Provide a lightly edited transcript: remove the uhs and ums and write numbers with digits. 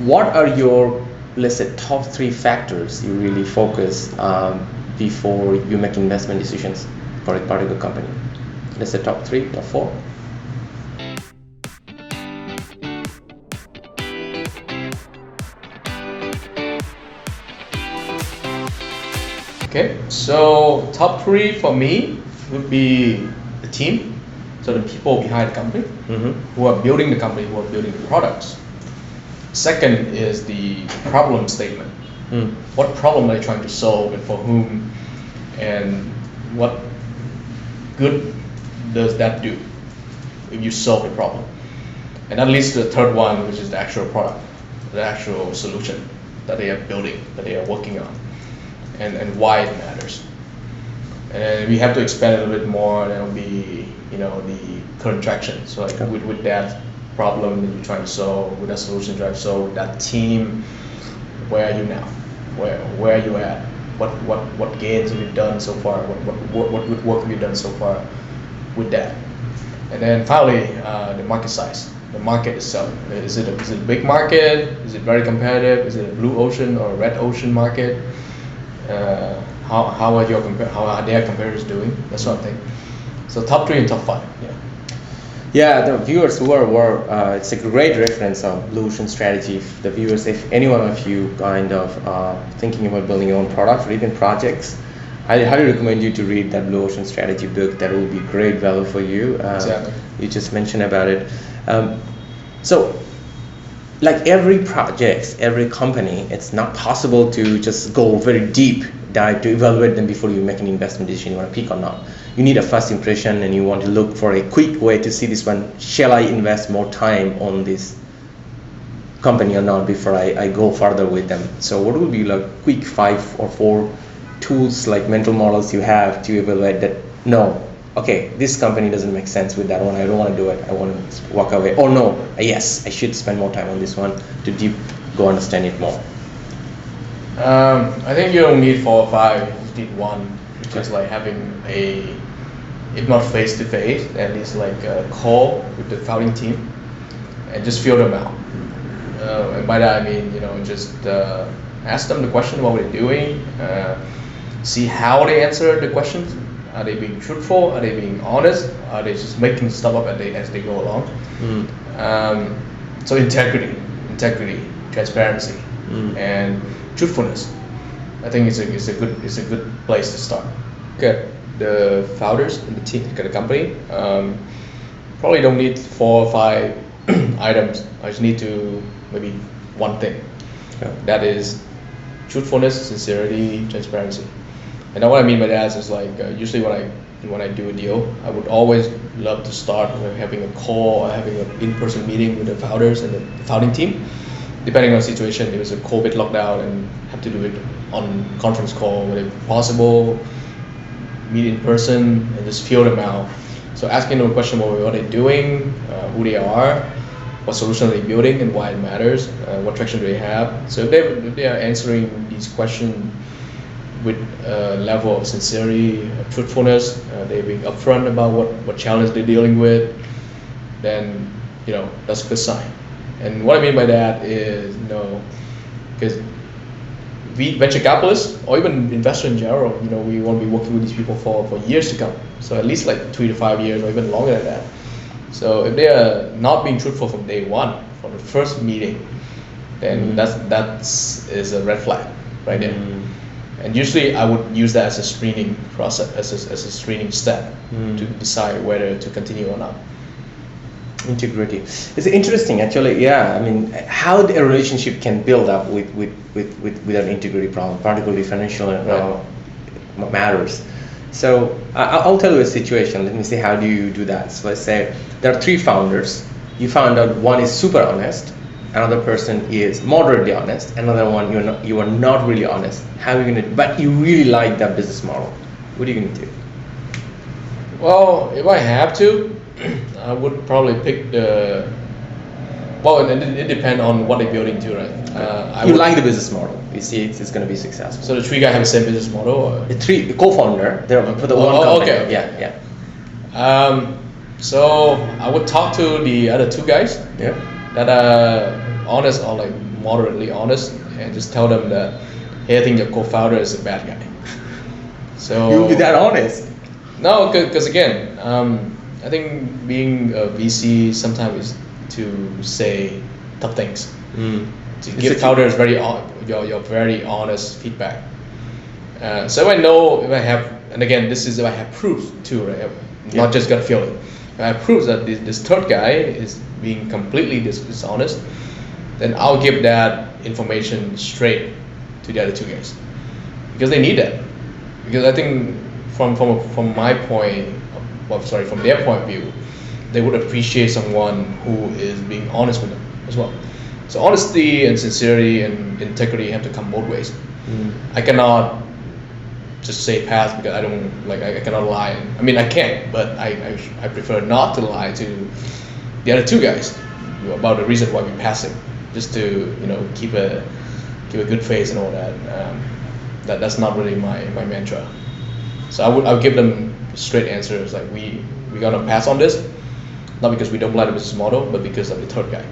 what are your, let's say, top 3 factors you really focus before you make investment decisions for a particular company? Let's say top 3, top 4. Okay, so top 3 for me would be the team, so the people behind the company, who are building the company, who are building the products. Second is the problem statement. What problem are they trying to solve and for whom, and what good does that do if you solve the problem? And that leads to the third one, which is the actual product, the actual solution that they are building, that they are working on, and why it matters. And we have to expand it a little bit more. That will be, the current traction. So like with that problem that you're trying to solve, with that solution you're trying to solve, with that team, where are you now? Where are you at? What gains have you done so far? What good work have you done so far with that? And then finally, the market size, the market itself. Is it a big market? Is it very competitive? Is it a blue ocean or a red ocean market? How are their competitors doing? That sort of thing. So top 3 and top 5. Yeah, the viewers who are it's a great reference of Blue Ocean strategy. The viewers, if any one of you kind of thinking about building your own product or even projects, I highly recommend you to read that Blue Ocean strategy book. That will be great value for you. Exactly. You just mentioned about it. So, like every project, every company, it's not possible to just go very deep dive to evaluate them before you make an investment decision you want to pick or not. You need a first impression and you want to look for a quick way to see this one. Shall I invest more time on this company or not before I go further with them? So what would be like quick 5 or 4 tools, like mental models you have to evaluate that, no, okay, this company doesn't make sense with that one, I don't want to do it, I want to walk away, or no, yes, I should spend more time on this one to go understand it more? I think you don't need 4 or 5, you just need one, which is like having if not face to face, at least like a call with the founding team and just feel them out. And by that I mean, just ask them the question, what they're doing, see how they answer the questions. Are they being truthful? Are they being honest? Are they just making stuff up as they go along? So integrity, transparency, and truthfulness. I think it's a good place to start. Okay, the founders and the team, the company, probably don't need 4 or 5 items. I just need to maybe one thing. Yeah. That is truthfulness, sincerity, transparency. And what I mean by that is like usually when I do a deal, I would always love to start with having a call or having an in-person meeting with the founders and the founding team. Depending on the situation, if it's a COVID lockdown and have to do it on conference call, whenever possible, meet in person and just feel them out. So asking them a question about what they're doing, who they are, what solution are they building and why it matters, what traction do they have. So if they are answering these questions with a level of sincerity, truthfulness, they're being upfront about what challenge they're dealing with, then that's a good sign. And what I mean by that is, because we venture capitalists or even investors in general, we want to be working with these people for years to come. So at least like 3 to 5 years or even longer than that. So if they are not being truthful from day one, from the first meeting, then that's a red flag right there. And usually I would use that as a screening process, as a screening step to decide whether to continue or not. Integrity. It's interesting actually, yeah. I mean, how a relationship can build up with an integrity problem, particularly financial matters. So I'll tell you a situation. Let me see how do you do that. So let's say there are 3 founders. You found out one is super honest, another person is moderately honest, another one you are not really honest. How are you gonna? But you really like that business model. What are you gonna do? Well, if I have to, I would probably pick and it depends on what they're building too, right? You like the business model. You see it's going to be successful. So the 3 guys have the same business model? Or? The 3 co-founder, they're for the one company. Okay. Yeah. So I would talk to the other 2 guys that are honest or like moderately honest, and just tell them that, hey, I think your co-founder is a bad guy. So You'll be that honest. No, because again, I think being a VC sometimes is to say tough things. To give founders your very honest feedback. So I know if I have, and again, this is if I have proof too, right? Not just gut feeling. If I have proof that this third guy is being completely dishonest, then I'll give that information straight to the other two guys, because they need that. Because I think from my point, from their point of view, they would appreciate someone who is being honest with them as well. So honesty and sincerity and integrity have to come both ways. I cannot just say pass because I don't like I cannot lie. I mean I can, but I prefer not to lie to the other two guys about the reason why we're passing, just to keep a good face and all that. That's not really my mantra. So I'll give them straight answers like we're gonna pass on this, not because we don't like the business model, but because of the third guy.